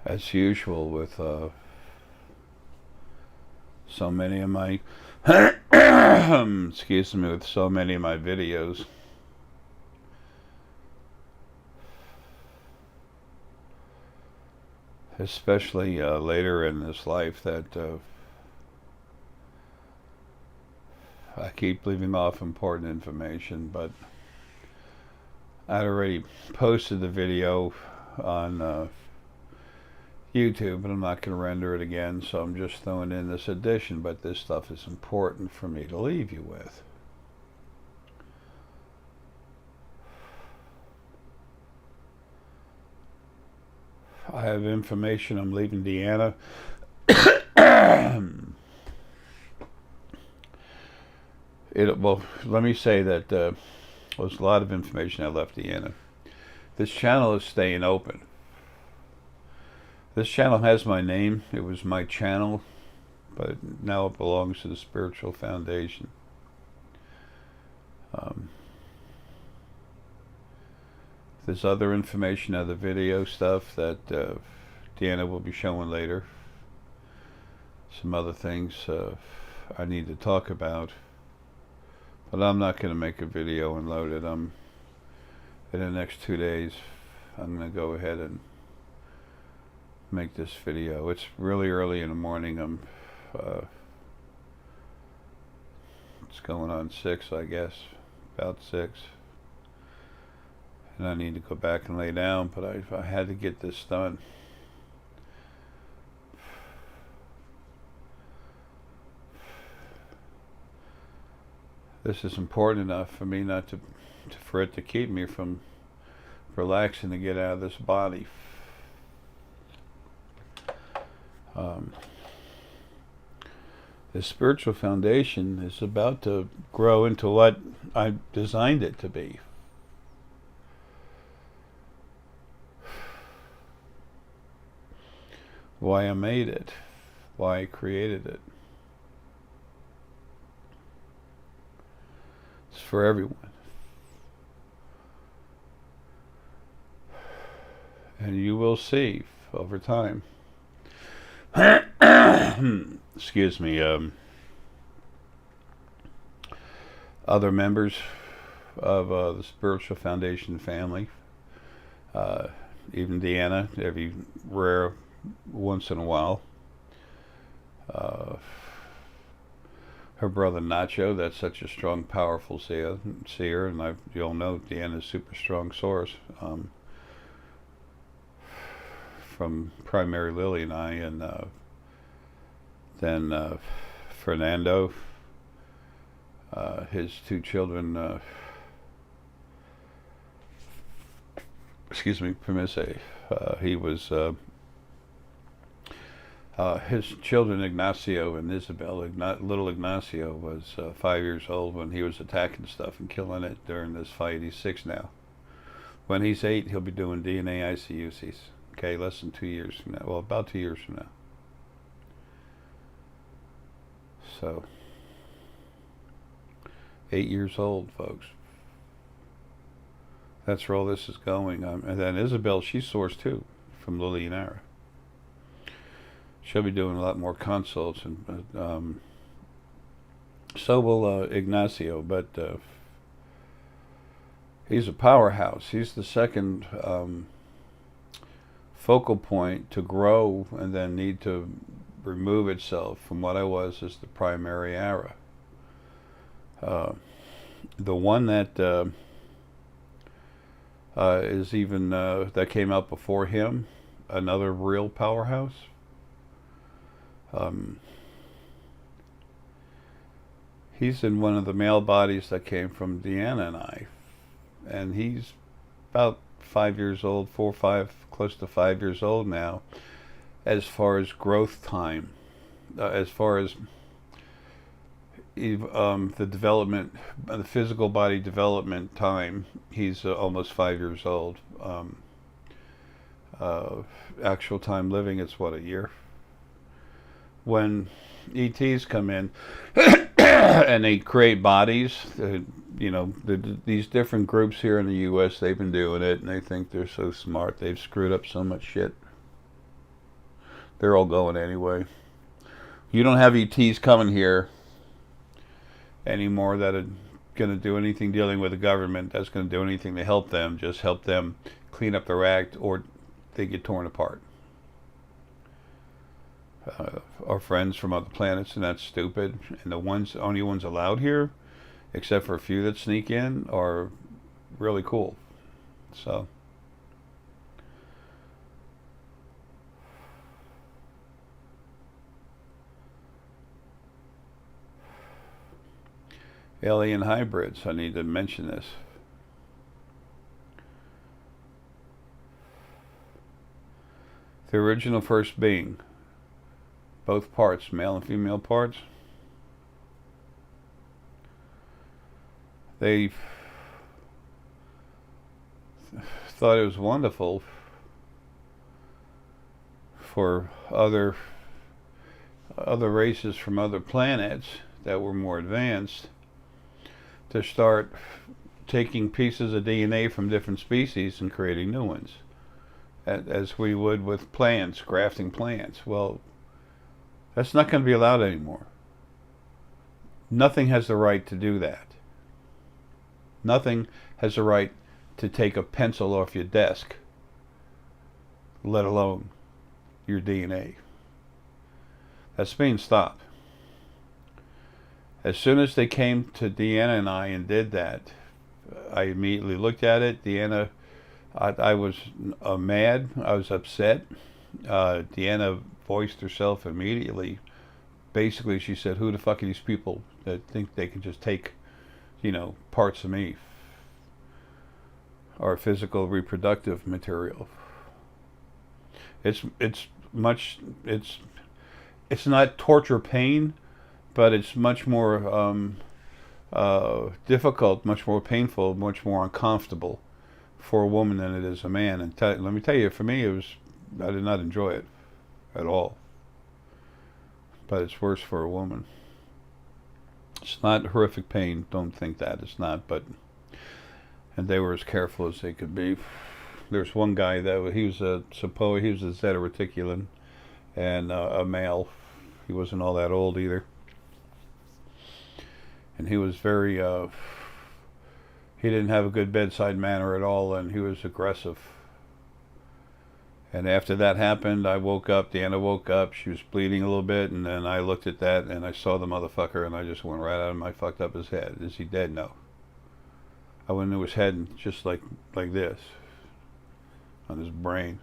as usual with so many of my excuse me, with so many of my videos, especially later in this life, that I keep leaving off important information, but I'd already posted the video on YouTube, but I'm not going to render it again, so I'm just throwing in this addition. But this stuff is important for me to leave you with. I have information. I'm leaving Deanna. Well, let me say that there's a lot of information I left Deanna. This channel is staying open. This channel has my name. It was my channel, but now it belongs to the Spiritual Foundation. There's other information, other video stuff that Deanna will be showing later. Some other things I need to talk about, but I'm not going to make a video and load it. In the next 2 days, I'm going to go ahead and make this video. It's really early in the morning. It's going on 6, I guess, about 6, and I need to go back and lay down, but I had to get this done. This is important enough for me not to for it to keep me from relaxing to get out of this body. The Spiritual Foundation is about to grow into what I designed it to be. Why I made it, why I created it. It's for everyone. And you will see over time. Excuse me, other members of the Spiritual Foundation family, even Deanna, every rare once in a while. Her brother Nacho, that's such a strong, powerful seer, and you all know Deanna's super strong source. From Primary Lily and I, and then Fernando, his 2 children, excuse me, Permise, he was, his children Ignacio and Isabel. Little Ignacio was 5 years old when he was attacking stuff and killing it during this fight. He's 6 now. When he's 8, he'll be doing DNA ICUCs. Okay, less than 2 years from now. Well, about 2 years from now. So, 8 years old, folks. That's where all this is going. And then Isabel, she's sourced too, from Lily and Arae. She'll be doing a lot more consults, and so will Ignacio. But he's a powerhouse. He's the second focal point to grow and then need to remove itself from what I was as the primary Arae. The one that is even that came out before him, another real powerhouse. He's in one of the male bodies that came from Deanna and I, and he's about 5 years old, 4 or 5, close to 5 years old now, as far as growth time, as far as the development, the physical body development time. He's almost 5 years old. Actual time living, it's what, a year? When ETs come in and they create bodies, you know, these different groups here in the U.S., they've been doing it, and they think they're so smart. They've screwed up so much shit. They're all going anyway. You don't have ETs coming here anymore that are going to do anything dealing with the government that's going to do anything to help them. Just help them clean up their act, or they get torn apart. Our friends from other planets, and that's stupid. And the only ones allowed here, except for a few that sneak in, are really cool. So alien hybrids, I need to mention this. The original first being, both parts, male and female parts, they thought it was wonderful for other races from other planets that were more advanced to start taking pieces of DNA from different species and creating new ones, as we would with plants, grafting plants. Well, that's not going to be allowed anymore. Nothing has the right to do that. Nothing has the right to take a pencil off your desk, let alone your DNA. That's being stopped. As soon as they came to Deanna and I and did that, I immediately looked at it. Deanna, I was mad. I was upset. Deanna voiced herself immediately. Basically, she said, "Who the fuck are these people that think they can just take, you know, parts of me, or physical reproductive material?" It's not torture pain, but it's much more difficult, much more painful, much more uncomfortable for a woman than it is a man. And let me tell you, for me, I did not enjoy it at all. But it's worse for a woman. It's not horrific pain. Don't think that. It's not. But, and they were as careful as they could be. There's one guy that he was a Zeta Reticulan, and a male. He wasn't all that old either. And he was very, he didn't have a good bedside manner at all, and he was aggressive. And after that happened, I woke up, Deanna woke up, she was bleeding a little bit, and then I looked at that, and I saw the motherfucker, and I just went right out of my fucked up his head. Is he dead? No. I went into his head, and just like this, on his brain.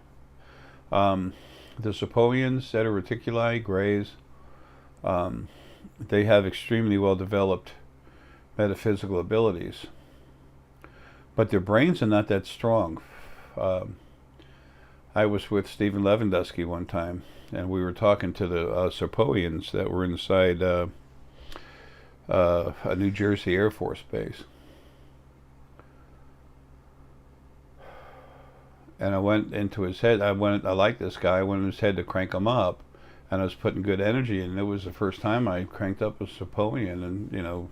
The Sepoians, Zeta Reticuli, Greys, they have extremely well-developed metaphysical abilities, but their brains are not that strong. I was with Stephen Lewandowski one time, and we were talking to the Sepoians that were inside a New Jersey Air Force base. And I went into his head. I liked this guy. I went in his head to crank him up, and I was putting good energy in. And it was the first time I cranked up a Sepoian, and, you know,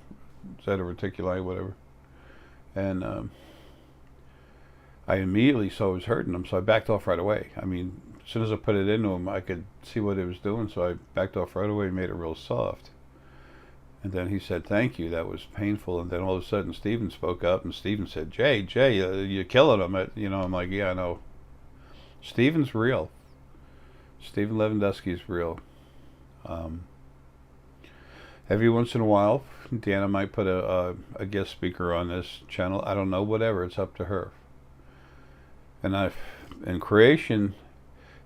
Zeta Reticuli, whatever. And I immediately saw it was hurting him, so I backed off right away. I mean, as soon as I put it into him, I could see what it was doing, so I backed off right away and made it real soft. And then he said, "Thank you, that was painful." And then all of a sudden, Stephen spoke up, and Stephen said, Jay, you're killing him. You know, I'm like, yeah, I know. Stephen's real. Stephen Lewandowski's real. Every once in a while, Deanna might put a guest speaker on this channel. I don't know, whatever. It's up to her. And creation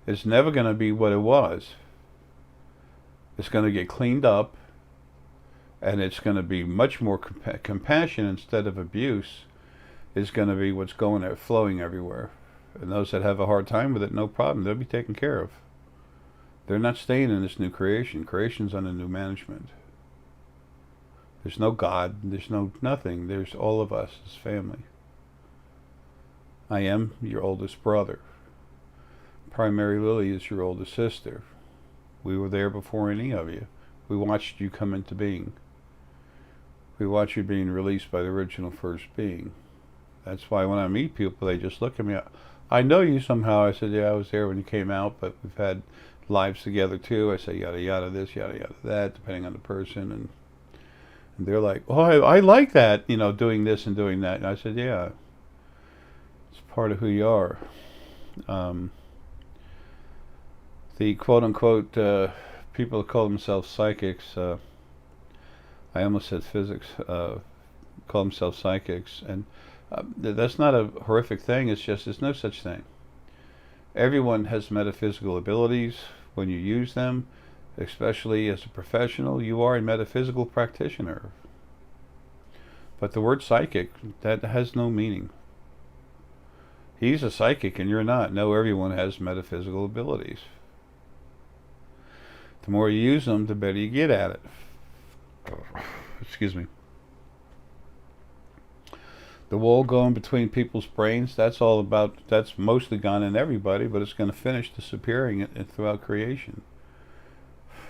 is never going to be what it was. It's going to get cleaned up, and it's going to be much more compassion instead of abuse is going to be what's going there, flowing everywhere. And those that have a hard time with it, no problem. They'll be taken care of. They're not staying in this new creation. Creation's under new management. There's no God. There's no nothing. There's all of us as family. I am your oldest brother. Primary Lily is your oldest sister. We were there before any of you. We watched you come into being. We watch you being released by the original first being. That's why when I meet people, they just look at me. I know you somehow. I said, yeah, I was there when you came out, but we've had lives together too. I say, yada, yada, this, yada, yada, that, depending on the person. And they're like, oh, I like that, you know, doing this and doing that. And I said, yeah, it's part of who you are. The quote-unquote people that call themselves psychics, I almost said physics, call themselves psychics, and that's not a horrific thing. It's just there's no such thing. Everyone has metaphysical abilities. When you use them, especially as a professional, you are a metaphysical practitioner. But the word psychic, that has no meaning. He's a psychic and you're not. No, everyone has metaphysical abilities. The more you use them, the better you get at it. Excuse me. The wall going between people's brains, that's mostly gone in everybody, but it's going to finish disappearing throughout creation.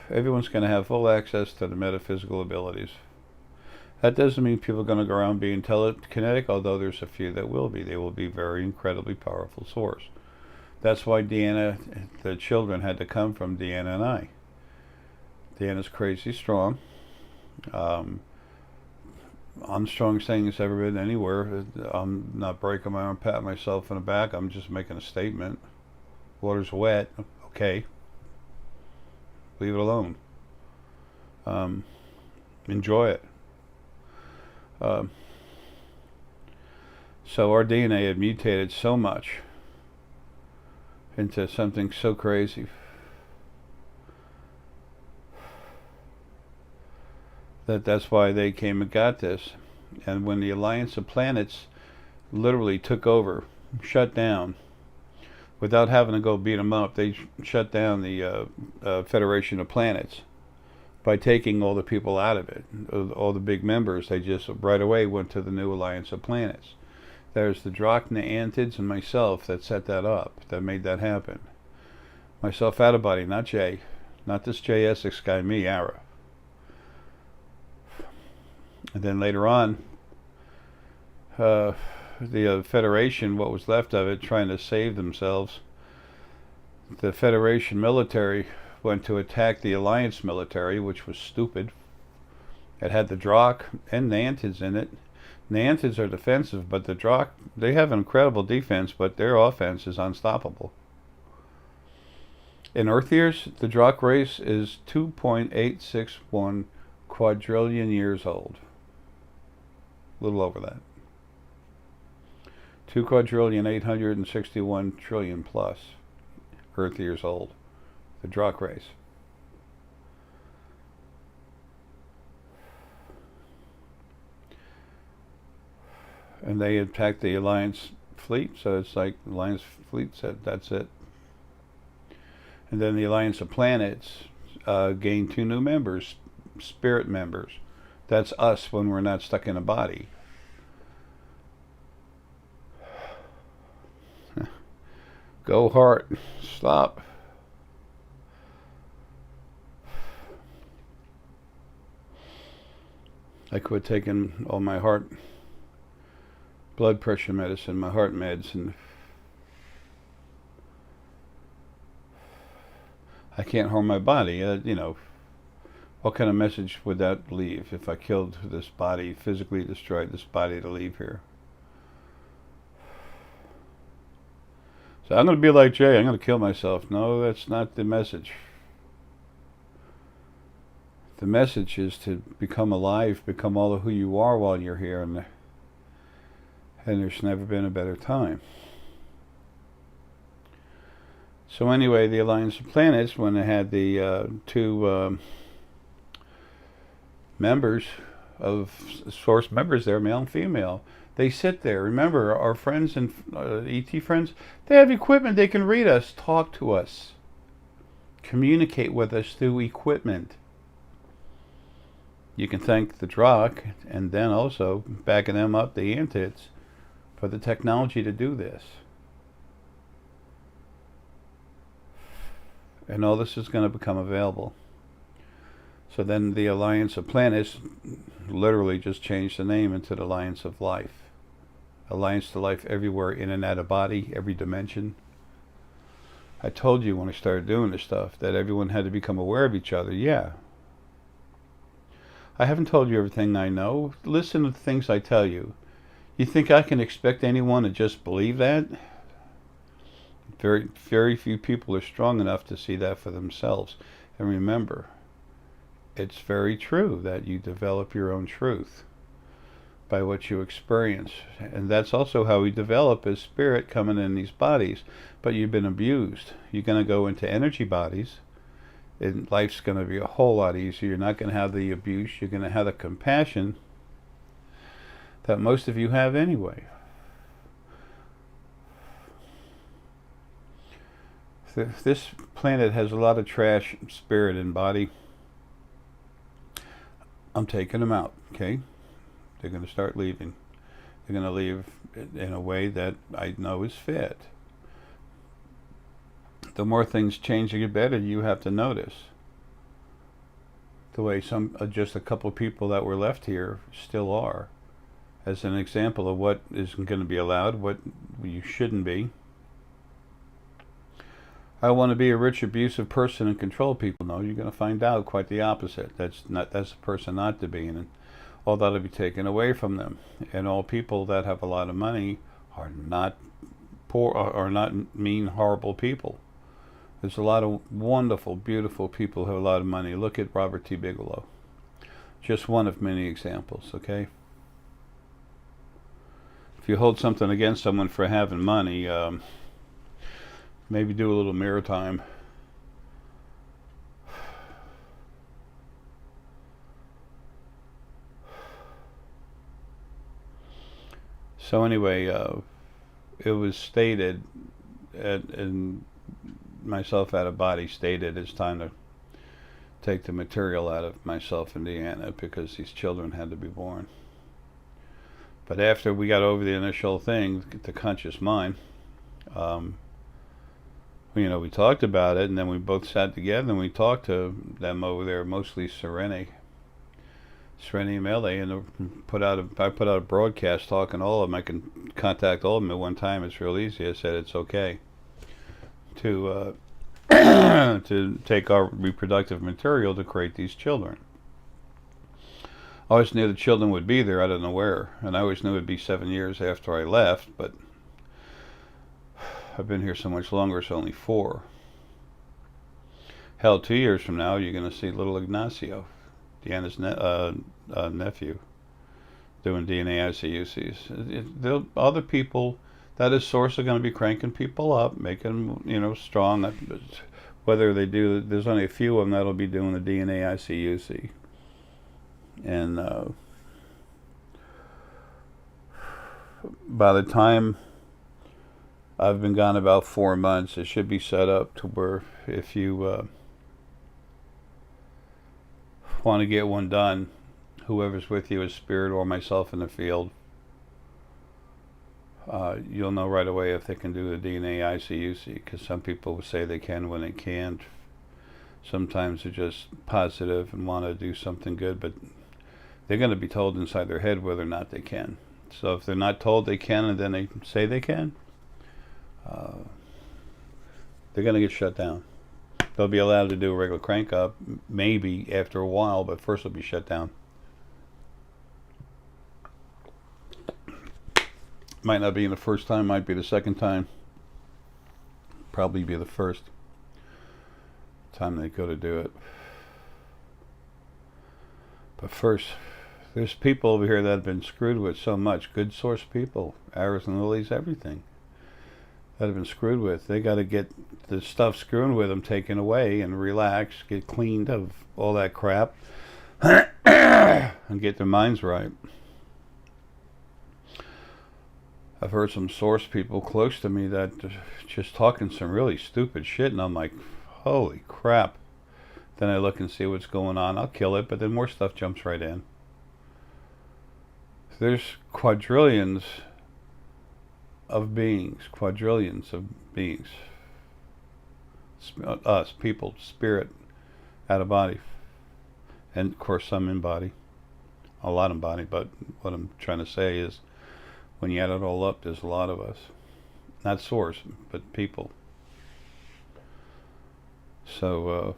Everyone's going to have full access to the metaphysical abilities. That doesn't mean people are going to go around being telekinetic, although there's a few that will be. They will be very incredibly powerful source. That's why Deanna, the children had to come from Deanna and I. Deanna's crazy strong. I'm strongest thing that's ever been anywhere. I'm not breaking my arm, patting myself in the back. I'm just making a statement. Water's wet. Okay. Leave it alone. Enjoy it. So our DNA had mutated so much into something so crazy that's why they came and got this. And when the Alliance of Planets literally took over, shut down, without having to go beat them up, they shut down the Federation of Planets by taking all the people out of it. All the big members, they just right away went to the new Alliance of Planets. There's the Antids and myself that set that up, that made that happen. Myself out of body, not Jay. Not this Jay Essex guy, me, Arae. And then later on, the Federation, what was left of it, trying to save themselves, the Federation military went to attack the Alliance military, which was stupid. It had the Drakh and Antids in it. The Antids are defensive, but the Drakh, they have an incredible defense, but their offense is unstoppable. In Earth years, the Drakh race is 2.861 quadrillion years old. A little over that. 2,861 trillion plus Earth years old. The Drakh race. And they attacked the Alliance fleet, so it's like the Alliance fleet said, that's it. And then the Alliance of Planets gained 2 new members, spirit members. That's us when we're not stuck in a body. Go heart, stop. I quit taking all my heart blood pressure medicine, my heart meds, and I can't harm my body. You know, what kind of message would that leave if I killed this body, physically destroyed this body to leave here? So I'm going to be like Jay, I'm going to kill myself. No, that's not the message. The message is to become alive, become all of who you are while you're here, and there's never been a better time. So anyway, the Alliance of Planets, when they had the 2 members of source members there, male and female, they sit there. Remember, our friends and ET friends, they have equipment. They can read us, talk to us, communicate with us through equipment. You can thank the Drakh, and then also backing them up, the Antids, for the technology to do this. And all this is going to become available. So then the Alliance of Planets literally just changed the name into the Alliance of Life. Alliance to life everywhere, in and out of body, every dimension. I told you when I started doing this stuff that everyone had to become aware of each other. Yeah. I haven't told you everything I know. Listen to the things I tell you. You think I can expect anyone to just believe that? Very, very few people are strong enough to see that for themselves. And remember, it's very true that you develop your own truth by what you experience. And that's also how we develop as spirit coming in these bodies. But you've been abused. You're going to go into energy bodies, and life's going to be a whole lot easier. You're not going to have the abuse. You're going to have the compassion that most of you have anyway. This planet has a lot of trash spirit and body. I'm taking them out, okay? They're going to start leaving. They're going to leave in a way that I know is fit. The more things change and get better, you have to notice. The way just a couple of people that were left here still are. As an example of what isn't going to be allowed, what you shouldn't be. I want to be a rich, abusive person and control people. No, you're going to find out quite the opposite. That's a person not to be, and all that'll be taken away from them. And all people that have a lot of money are not poor, are not mean, horrible people. There's a lot of wonderful, beautiful people who have a lot of money. Look at Robert T. Bigelow. Just one of many examples, okay? If you hold something against someone for having money, maybe do a little mirror time. So anyway, it was stated, and myself out of body stated, it's time to take the material out of myself and Deanna because these children had to be born. But after we got over the initial thing, the conscious mind, we talked about it, and then we both sat together and we talked to them over there, mostly Serenity and Melee, and I put out a broadcast talking to all of them. I can contact all of them at one time. It's real easy. I said it's okay to to take our reproductive material to create these children. I always knew the children would be there. I don't know where, and I always knew it would be 7 years after I left, but I've been here so much longer, it's only 4. Hell, 2 years from now, you're going to see little Ignacio, Deanna's nephew, doing DNA ICUCs. Other people, that is source, are going to be cranking people up, making them, strong. Whether they do, there's only a few of them that'll be doing the DNA ICUC. And by the time I've been gone about 4 months, it should be set up to where if you want to get one done, whoever's with you is spirit or myself in the field, you'll know right away if they can do the DNA ICUC, because some people will say they can when they can't. Sometimes they're just positive and want to do something good, but they're going to be told inside their head whether or not they can. So if they're not told they can and then they say they can, they're going to get shut down. They'll be allowed to do a regular crank up, maybe after a while, but first they'll be shut down. Might not be in the first time, might be the second time. Probably be the first time they go to do it. But first, there's people over here that have been screwed with so much. Good source people, Arae and lilies, everything, that have been screwed with. They got to get the stuff screwing with them taken away and relax, get cleaned of all that crap, and get their minds right. I've heard some source people close to me that just talking some really stupid shit, and I'm like, holy crap. Then I look and see what's going on. I'll kill it, but then more stuff jumps right in. There's quadrillions of beings. Us, people, spirit, out of body. And of course some in body, a lot in body, but what I'm trying to say is when you add it all up, there's a lot of us. Not source, but people. So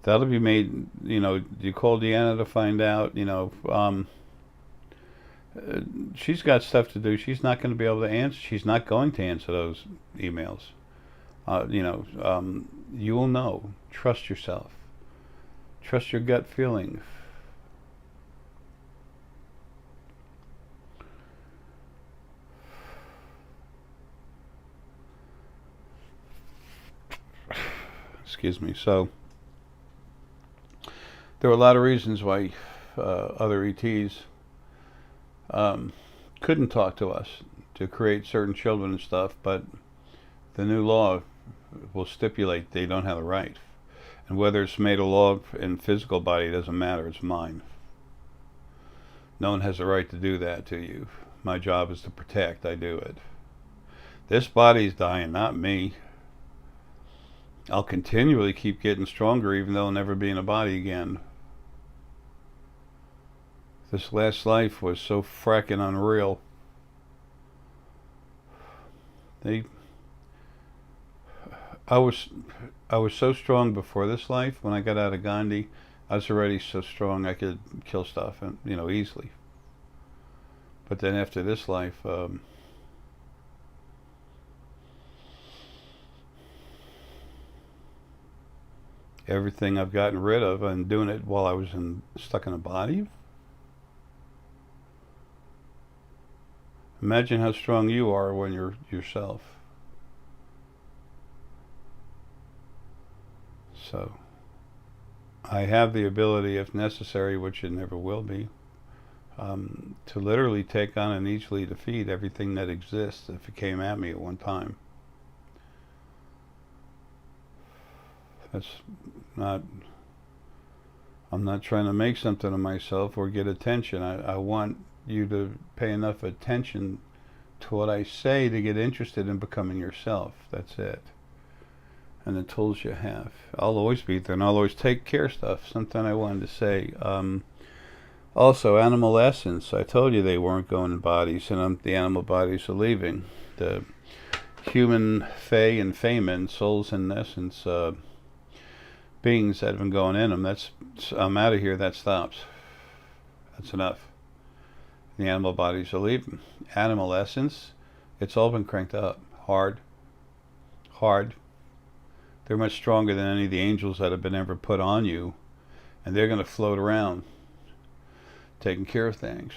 that'll be made, you call Deanna to find out, she's got stuff to do. She's not going to be able to answer. She's not going to answer those emails. You will know. Trust yourself. Trust your gut feeling. Excuse me. So there were a lot of reasons why other ETs couldn't talk to us to create certain children and stuff, but the new law will stipulate they don't have the right. And whether it's made a law in physical body, it doesn't matter. It's mine. No one has the right to do that to you. My job is to protect. I do it. This body's dying, not me. I'll continually keep getting stronger even though I'll never be in a body again. This last life was so fracking unreal. I was so strong before this life. When I got out of Gandhi, I was already so strong I could kill stuff, and easily. But then after this life, everything I've gotten rid of, I'm doing it while I was stuck in a body. Imagine how strong you are when you're yourself. So, I have the ability, if necessary, which it never will be, to literally take on and easily defeat everything that exists if it came at me at one time. I'm not trying to make something of myself or get attention. I want you to pay enough attention to what I say to get interested in becoming yourself. That's it. And the tools you have. I'll always be there, and I'll always take care of stuff. Something I wanted to say. Also, animal essence. I told you they weren't going in bodies, and the animal bodies are leaving. The human, fey, and feymen, souls in essence, beings that have been going in them. I'm out of here. That stops. That's enough. The animal bodies are leaving. Animal essence, it's all been cranked up. Hard. They're much stronger than any of the angels that have been ever put on you. And they're going to float around taking care of things.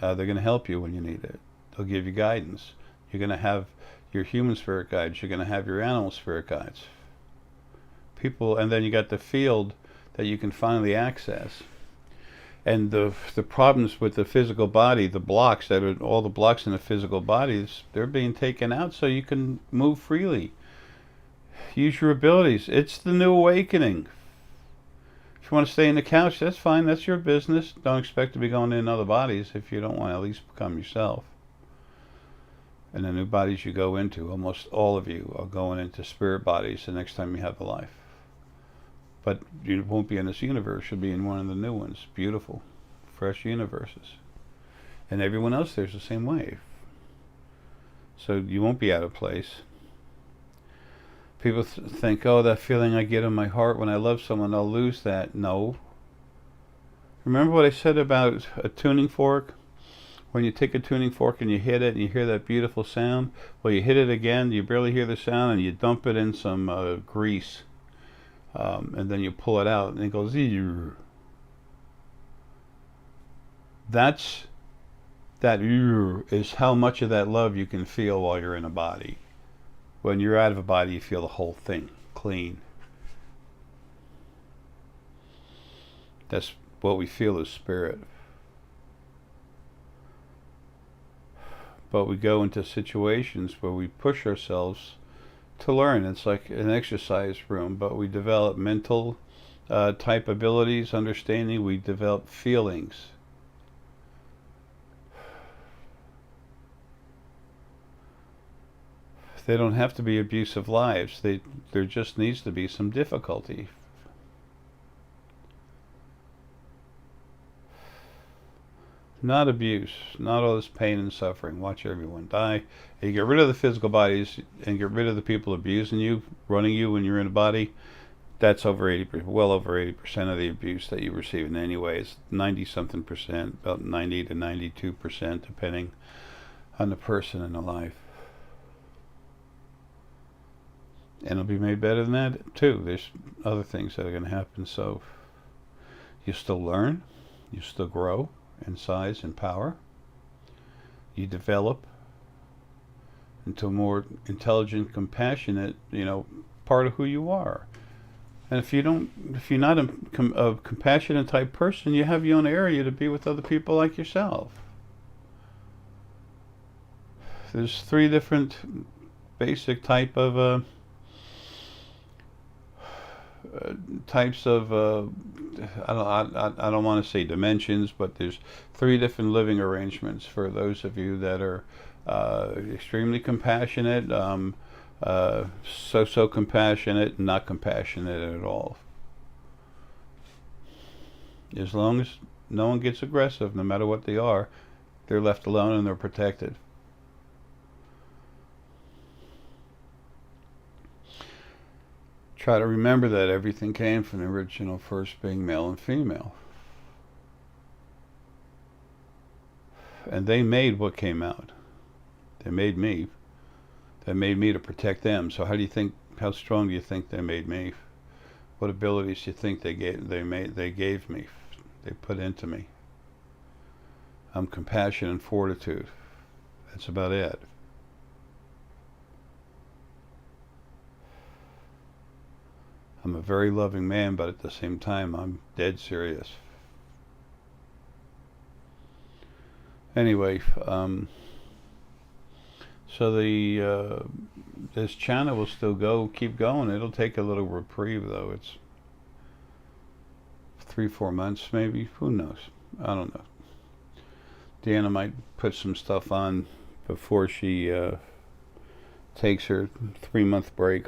They're going to help you when you need it. They'll give you guidance. You're going to have your human spirit guides. You're going to have your animal spirit guides. People, and then you got the field that you can finally access. And the problems with the physical body, the blocks that are all the blocks in the physical bodies, they're being taken out so you can move freely. Use your abilities. It's the new awakening. If you want to stay in the couch, that's fine. That's your business. Don't expect to be going in other bodies if you don't want to at least become yourself. And the new bodies you go into, almost all of you are going into spirit bodies the next time you have a life. But you won't be in this universe. You'll be in one of the new ones. Beautiful, fresh universes. And everyone else there's the same way. So you won't be out of place. People think, oh, that feeling I get in my heart when I love someone, I'll lose that. No. Remember what I said about a tuning fork? When you take a tuning fork and you hit it and you hear that beautiful sound, well, you hit it again, you barely hear the sound, and you dump it in some grease. And then you pull it out and it goes, eeer. That is how much of that love you can feel while you're in a body. When you're out of a body, you feel the whole thing clean. That's what we feel as spirit. But we go into situations where we push ourselves to learn. It's like an exercise room, but we develop mental type abilities, understanding. We develop feelings. They don't have to be abusive lives. There just needs to be some difficulty. Not abuse, not all this pain and suffering. Watch everyone die. You get rid of the physical bodies and get rid of the people abusing you, running you when you're in a body. That's over 80%, well over 80% of the abuse that you receive in any way. It's 90 something percent, about 90 to 92%, depending on the person and the life. And it'll be made better than that too. There's other things that are going to happen. So you still learn, you still grow in size and power. You develop into a more intelligent, compassionate, part of who you are. And if you're not a compassionate type person, you have your own area to be with other people like yourself. There's 3 different basic types of I don't want to say dimensions, but there's 3 different living arrangements for those of you that are extremely compassionate, so compassionate, not compassionate at all. As long as no one gets aggressive, no matter what they are, they're left alone and they're protected. Try to remember that everything came from the original first being male and female. And they made what came out. They made me. They made me to protect them. So how strong do you think they made me? What abilities do you think they gave me? They put into me. I'm compassion and fortitude. That's about it. I'm a very loving man, but at the same time, I'm dead serious. Anyway, so this channel will still keep going. It'll take a little reprieve, though. It's 3-4 months, maybe. Who knows? I don't know. Deanna might put some stuff on before she takes her 3-month break.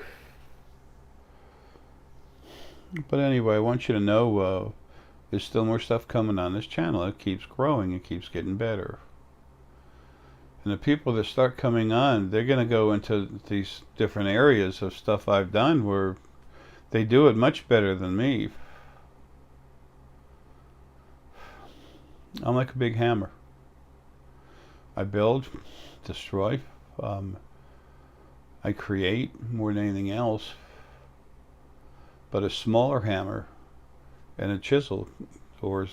But anyway, I want you to know there's still more stuff coming on this channel. It keeps growing. It keeps getting better. And the people that start coming on, they're going to go into these different areas of stuff I've done where they do it much better than me. I'm like a big hammer. I build, destroy, I create more than anything else. But a smaller hammer and a chisel, or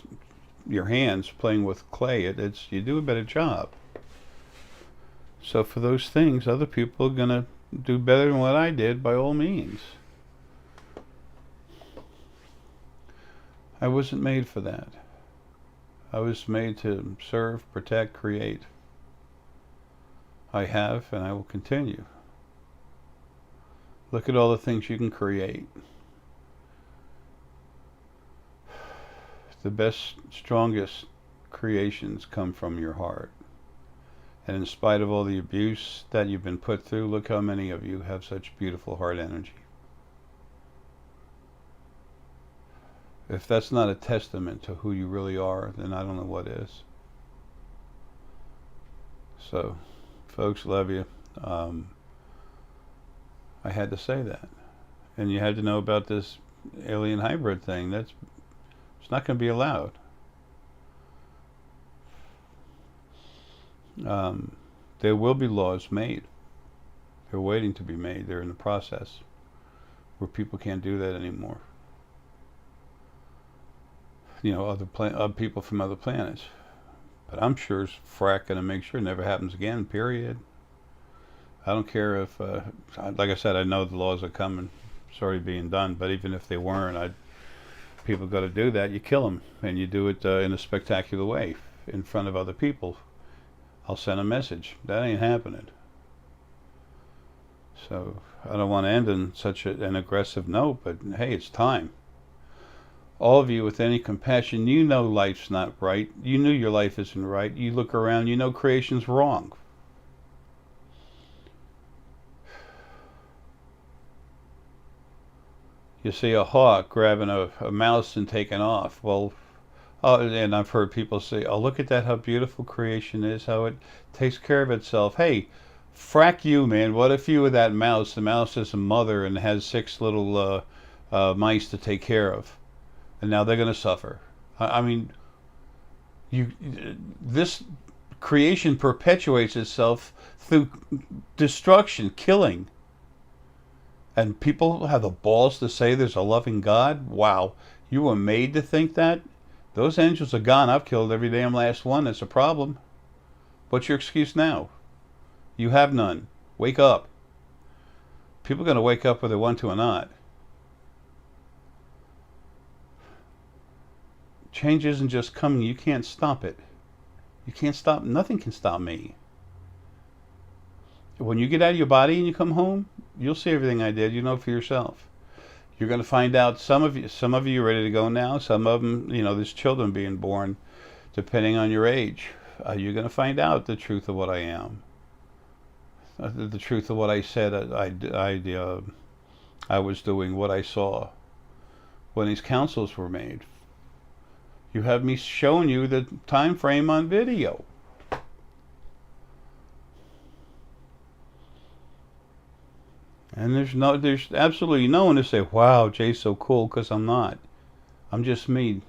your hands playing with clay, you do a better job. So for those things, other people are going to do better than what I did, by all means. I wasn't made for that. I was made to serve, protect, create. I have, and I will continue. Look at all the things you can create. The best, strongest creations come from your heart. And in spite of all the abuse that you've been put through, look how many of you have such beautiful heart energy. If that's not a testament to who you really are, then I don't know what is. So, folks, love you. I had to say that. And you had to know about this alien hybrid thing. It's not going to be allowed. There will be laws made. They're waiting to be made. They're in the process where people can't do that anymore. Other people from other planets. But I'm sure frack going to make sure it never happens again, period. I don't care if, like I said, I know the laws are coming. It's already being done. But even if they weren't, people got to do that. You kill them, and you do it in a spectacular way in front of other people. I'll send a message. That ain't happening. So I don't want to end on such an aggressive note, but hey, it's time. All of you with any compassion, you know life's not right. You knew your life isn't right. You look around, you know creation's wrong. You see a hawk grabbing a mouse and taking off. Well, Oh, and I've heard people say, "Oh, look at that! How beautiful creation is! How it takes care of itself." Hey, frack you, man! What if you were that mouse? The mouse is a mother and has six little mice to take care of, and now they're going to suffer. I mean, you this creation perpetuates itself through destruction, killing, and people have the balls to say there's a loving God. Wow, you were made to think that? Those angels are gone. I've killed every damn last one. That's a problem. What's your excuse now? You have none. Wake up. People are going to wake up whether they want to or not. Change isn't just coming. You can't stop it. You can't stop. Nothing can stop me. When you get out of your body and you come home, you'll see everything I did. You know for yourself. You're going to find out. Some of you are ready to go now. Some of them, there's children being born, depending on your age. You're going to find out the truth of what I am. The truth of what I said I was doing, what I saw when these councils were made. You have me showing you the time frame on video. And there's absolutely no one to say, "Wow, Jay's so cool," because I'm not. I'm just me.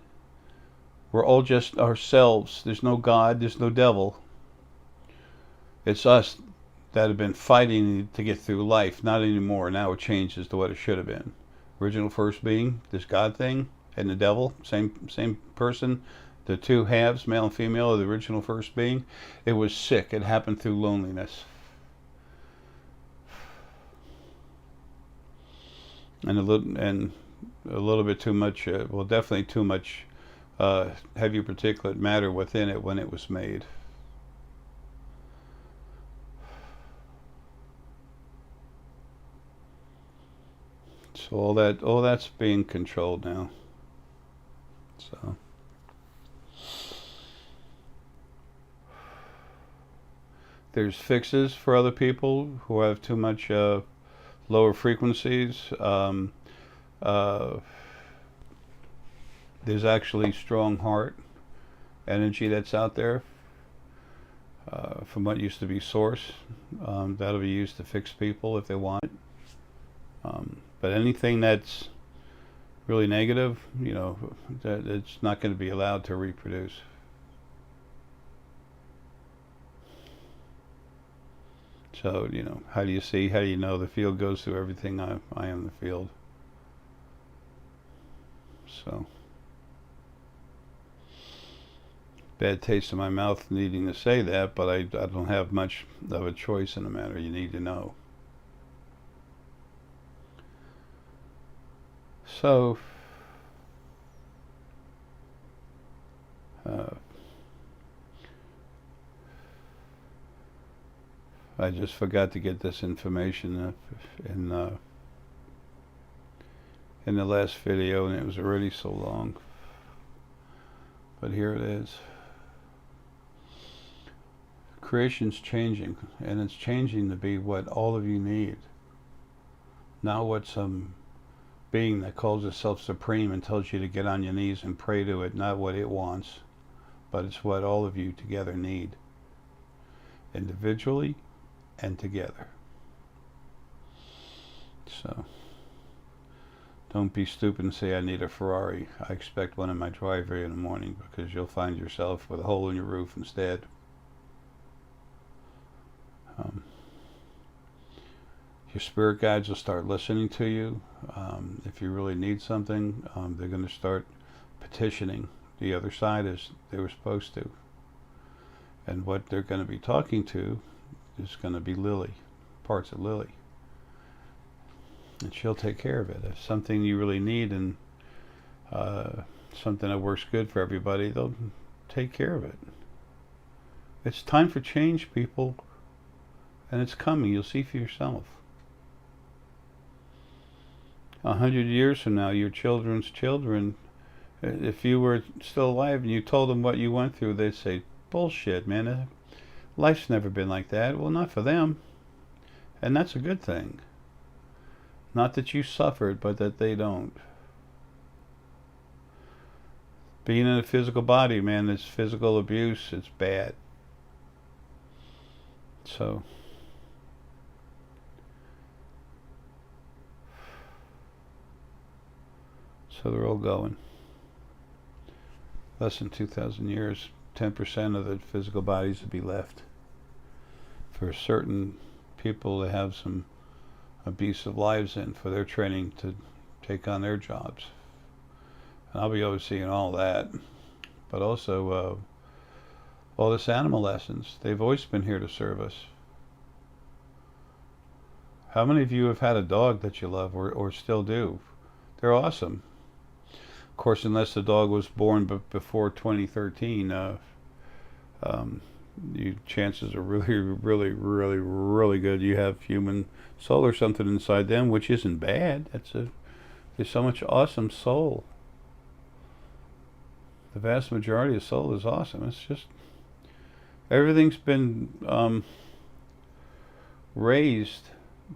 We're all just ourselves. There's no God, there's no devil. It's us that have been fighting to get through life. Not anymore. Now it changes to what it should have been. Original first being, this God thing, and the devil, same person. The two halves, male and female, of the original first being. It was sick. It happened through loneliness. And a little bit too much, well, definitely too much heavy particulate matter within it when it was made. So all that's being controlled now. So there's fixes for other people who have too much lower frequencies. There's actually strong heart energy that's out there from what used to be source. That'll be used to fix people if they want it. But anything that's really negative, that it's not going to be allowed to reproduce. So, how do you know? The field goes through everything. I am the field. So, bad taste in my mouth needing to say that, but I don't have much of a choice in the matter. You need to know. So, I just forgot to get this information in the last video, and it was already so long. But here it is. Creation's changing, and it's changing to be what all of you need. Not what some being that calls itself supreme and tells you to get on your knees and pray to it, not what it wants, but it's what all of you together need. Individually and together. So, don't be stupid and say I need a Ferrari. I expect one in my driveway in the morning, because you'll find yourself with a hole in your roof instead. Your spirit guides will start listening to you. If you really need something, they're going to start petitioning the other side as they were supposed to. And what they're going to be talking to is going to be Lily, parts of Lily. And she'll take care of it. If something you really need and something that works good for everybody, they'll take care of it. It's time for change, people. And it's coming. You'll see for yourself. 100 years from now, your children's children, if you were still alive and you told them what you went through, they'd say, "Bullshit, man. Life's never been like that." Well, not for them. And that's a good thing. Not that you suffered, but that they don't. Being in a physical body, man, this physical abuse, it's bad. So they're all going. Less than 2,000 years, 10% of the physical bodies would be left. For certain people that have some abusive lives in, for their training to take on their jobs. And I'll be overseeing all that. But also, all this animal lessons, they've always been here to serve us. How many of you have had a dog that you love or still do? They're awesome. Of course, unless the dog was born before 2013, chances are really good you have human soul or something inside them, which isn't bad. There's so much awesome soul. The vast majority of soul is awesome. It's just everything's been raised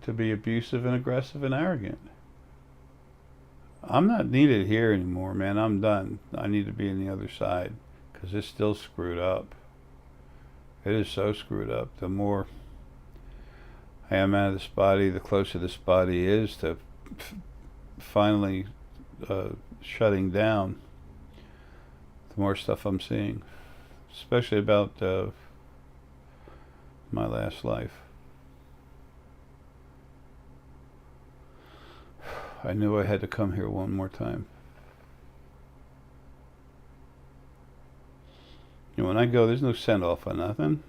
to be abusive and aggressive and arrogant. I'm not needed here anymore, man. I'm done. I need to be on the other side, because it's still screwed up. It is so screwed up. The more I am out of this body, the closer this body is to finally shutting down, the more stuff I'm seeing, especially about my last life. I knew I had to come here one more time. And when I go, there's no send-off on nothing.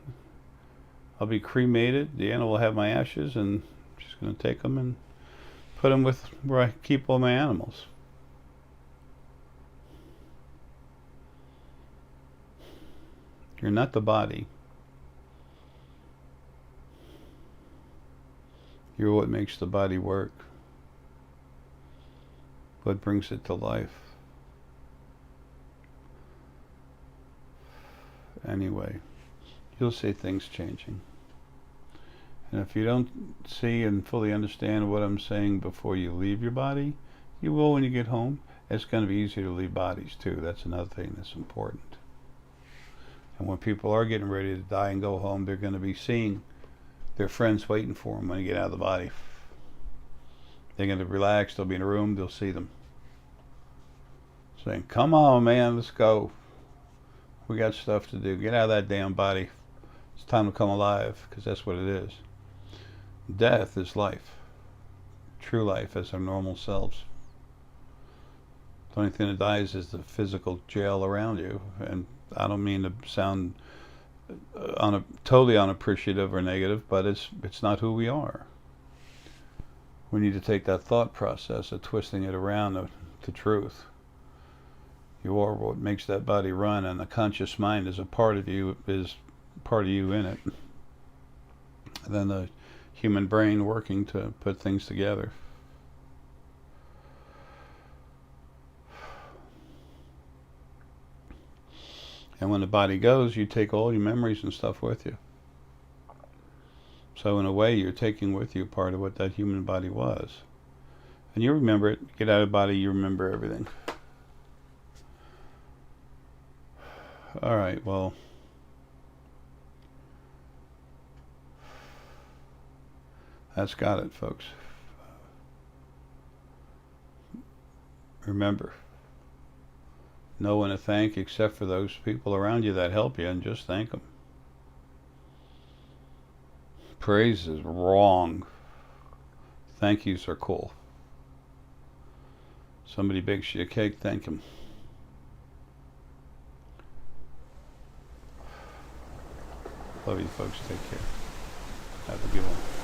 I'll be cremated. Deanna will have my ashes, and I'm just going to take them and put them with where I keep all my animals. You're not the body. You're what makes the body work. What brings it to life. Anyway, you'll see things changing. And if you don't see and fully understand what I'm saying before you leave your body, you will when you get home. It's going to be easier to leave bodies too. That's another thing that's important. And when people are getting ready to die and go home, they're going to be seeing their friends waiting for them when they get out of the body. They're going to relax. They'll be in a room. They'll see them saying, "Come on, man, let's go. We got stuff to do. Get out of that damn body. It's time to come alive," because that's what it is. Death is life. True life as our normal selves. The only thing that dies is the physical jail around you. And I don't mean to sound totally unappreciative or negative, but it's not who we are. We need to take that thought process of twisting it around to truth. You are what makes that body run, and the conscious mind is a part of you, in it. And then the human brain working to put things together. And when the body goes, you take all your memories and stuff with you. So in a way, you're taking with you part of what that human body was. And you remember it. Get out of the body, you remember everything. All right, well, that's got it, folks. Remember, no one to thank except for those people around you that help you, and just thank them. Praise is wrong. Thank yous are cool. Somebody bakes you a cake, thank them. Love you folks. Take care. Have a good one.